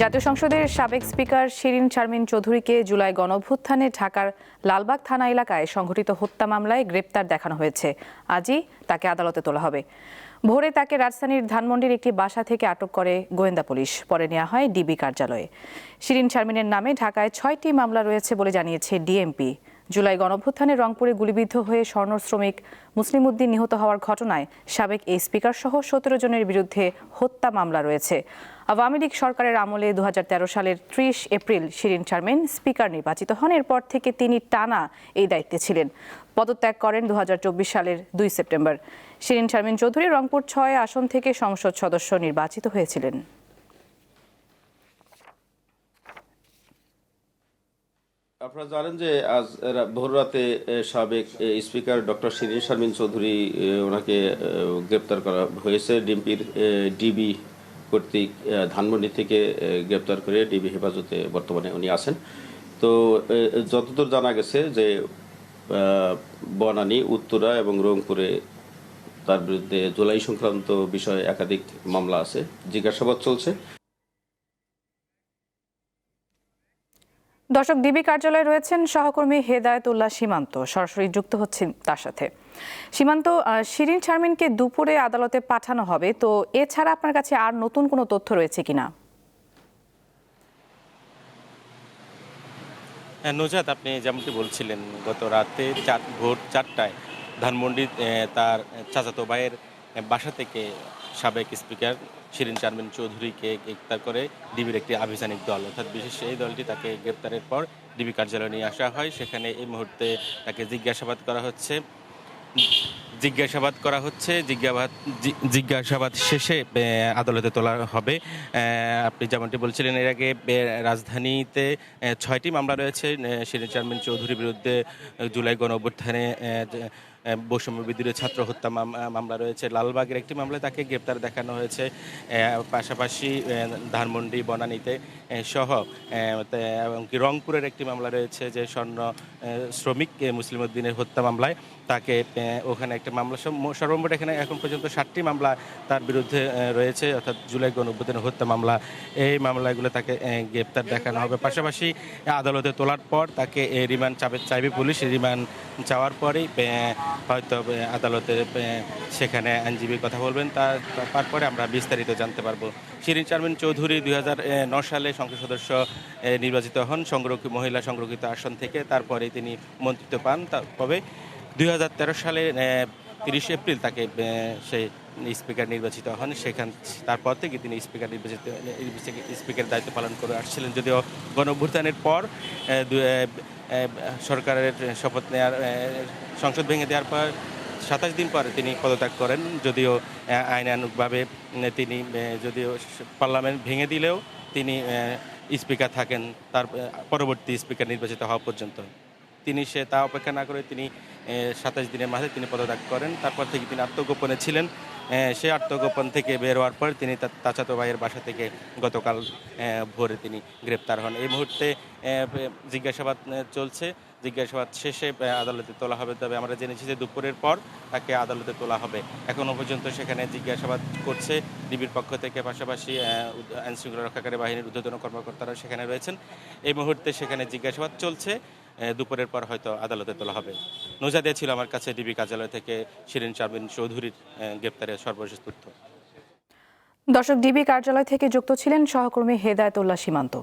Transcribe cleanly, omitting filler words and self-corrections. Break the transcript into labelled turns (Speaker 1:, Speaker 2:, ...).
Speaker 1: জাতীয় সংসদের সাবেক স্পিকার শিরিন শারমিন চৌধুরীকে জুলাই গণঅভ্যুত্থানে ঢাকার লালবাগ থানা এলাকায় সংঘটিত হত্যা মামলায় গ্রেপ্তার দেখানো হয়েছে। আজই তাকে আদালতে তোলা হবে। ভোরে তাকে রাজধানীর ধানমন্ডির একটি বাসা থেকে আটক করে গোয়েন্দা পুলিশ, পরে নেওয়া হয় ডিবি কার্যালয়ে। শিরিন শারমিনের নামে ঢাকায় 6টি মামলা রয়েছে বলে জানিয়েছে ডিএমপি। জুলাই গণঅভ্যুত্থানে রংপুরে গুলিবিদ্ধ হয়ে স্বর্ণ শ্রমিক মুসলিম উদ্দিন নিহত হওয়ার ঘটনায় সাবেক এই স্পিকার সহ 17 জনের বিরুদ্ধে হত্যা মামলা রয়েছে। আওয়ামী লীগ সরকারের আমলে 2013 সালের 30 এপ্রিল শিরিন শারমিন স্পিকার নির্বাচিত হন। এরপর থেকে তিনি টানা এই দায়িত্বে ছিলেন। পদত্যাগ করেন 2024 সালের 2 সেপ্টেম্বর। শিরিন শারমিন চৌধুরী রংপুর 6 আসন থেকে সংসদ সদস্য নির্বাচিত হয়েছিলেন।
Speaker 2: আপনারা জানেন যে আজ ভোর রাতে সাবেক স্পিকার ডক্টর শিরিন শারমিন চৌধুরী ওনাকে গ্রেপ্তার করা হয়েছে ডিবি কর্তৃক। ধানমন্ডি থেকে গ্রেপ্তার করে ডিবি হেফাজতে বর্তমানে উনি আছেন। তো যতদূর জানা গেছে যে বনানী, উত্তরা এবং রংপুরে তার বিরুদ্ধে জুলাই সংক্রান্ত বিষয়ে একাধিক মামলা আছে, জিজ্ঞাসাবাদ চলছে।
Speaker 1: দর্শক, ডিবি কার্যালয়ে রয়েছেন সহকর্মী হেদায়েতুল্লাহ সীমান্ত, সরাসরি যুক্ত হচ্ছেন তার সাথে। সীমান্ত, শিরিন শারমিনকে দুপুরে আদালতে পাঠানো হবে, তো এছাড়া আপনার কাছে আর নতুন কোনো তথ্য রয়েছে কিনা?
Speaker 3: নুজাত, আপনি যেমনটি বলছিলেন, গত রাতে ভোর 4টায় ধানমন্ডি তার চাচাতো ভাইয়ের বাসা থেকে সাবেক স্পিকার শিরিন শারমিন চৌধুরীকে গ্রেপ্তার করে ডিবির একটি আভিযানিক দল, অর্থাৎ বিশেষ এই দলটি তাকে গ্রেপ্তারের পর ডিবি কার্যালয়ে নিয়ে আসা হয়। সেখানে এই মুহূর্তে তাকে জিজ্ঞাসাবাদ করা হচ্ছে। জিজ্ঞাসাবাদ শেষে আদালতে তোলা হবে। আপনি যেমনটি বলছিলেন, এর আগে রাজধানীতে 6টি মামলা রয়েছে শিরিন শারমিন চৌধুরীর বিরুদ্ধে। জুলাই গণঅভ্যুত্থানে বৈষম্য বিরোধী ছাত্র হত্যা মামলা রয়েছে। লালবাগের একটি মামলায় তাকে গ্রেপ্তার দেখানো হয়েছে। পাশাপাশি ধানমন্ডি, বনানীতে সহ এমনকি রংপুরের একটি মামলা রয়েছে, যে স্বর্ণ শ্রমিক মুসলিম উদ্দিনের হত্যা মামলায় তাকে ওখানে একটা মামলা, সর্বমোট এখানে এখন পর্যন্ত 7টি মামলা তার বিরুদ্ধে রয়েছে, অর্থাৎ জুলাই গণঅভ্যুত্থানের হত্যা মামলা। এই মামলাগুলো তাকে গ্রেপ্তার দেখানো হবে। পাশাপাশি আদালতে তোলার পর তাকে রিমান্ড চাইবে পুলিশ। রিমান্ড চাওয়ার পরেই হয়তো আদালতে সেখানে আইনজীবী কথা বলবেন, তারপরে আমরা বিস্তারিত জানতে পারবো। শিরিন শারমিন চৌধুরী 2009 সালে সংসদ সদস্য নির্বাচিত হন মহিলা সংরক্ষিত আসন থেকে। তারপরে তিনি মন্ত্রিত্ব পান। তবে 2013 সালে 30 এপ্রিল তাকে সেই স্পিকার নির্বাচিত হন। তারপর থেকে তিনি স্পিকার দায়িত্ব পালন করে আসছিলেন। যদিও গণঅভ্যুত্থানের পর সরকারের শপথ নেওয়ার, সংসদ ভেঙে দেওয়ার পর 27 দিন পরে তিনি পদত্যাগ করেন। যদিও আইনানুগভাবে তিনি, যদিও পার্লামেন্ট ভেঙে দিলেও তিনি স্পিকার থাকেন তার পরবর্তী স্পিকার নির্বাচিত হওয়া পর্যন্ত। তা অপেক্ষা না করে তিনি 27 দিনের মাঝে তিনি পদত্যাগ করেন। তারপর থেকে তিনি আত্মগোপনে ছিলেন। সে আত্মগোপন থেকে বের হওয়ার পর তিনি তার চাচাতো ভাইয়ের বাসা থেকে গতকাল ভোরে তিনি গ্রেপ্তার হন। এই মুহূর্তে জিজ্ঞাসাবাদ চলছে। জিজ্ঞাসাবাদ শেষে আদালতে তোলা হবে। তবে আমরা জেনেছি যে দুপুরের পর তাকে আদালতে তোলা হবে। এখনও পর্যন্ত সেখানে জিজ্ঞাসাবাদ করছে ডিবির পক্ষ থেকে। পাশাপাশি আইনশৃঙ্খলা রক্ষাকারী বাহিনীর ঊর্ধ্বতন কর্মকর্তারা সেখানে রয়েছেন। এই মুহূর্তে সেখানে জিজ্ঞাসাবাদ চলছে। দুপুরের পর হয়তো আদালতে তোলা হবে। নৌজাদে ছিল আমার কাছে ডিবি কার্যালয় থেকে শিরিন শারমিন চৌধুরীর গ্রেপ্তারের সর্বশেষ তথ্য।
Speaker 1: দর্শক, ডিবি কার্যালয় থেকে যুক্ত ছিলেন সহকর্মী হেদায়েতুল্লাহ সীমান্ত।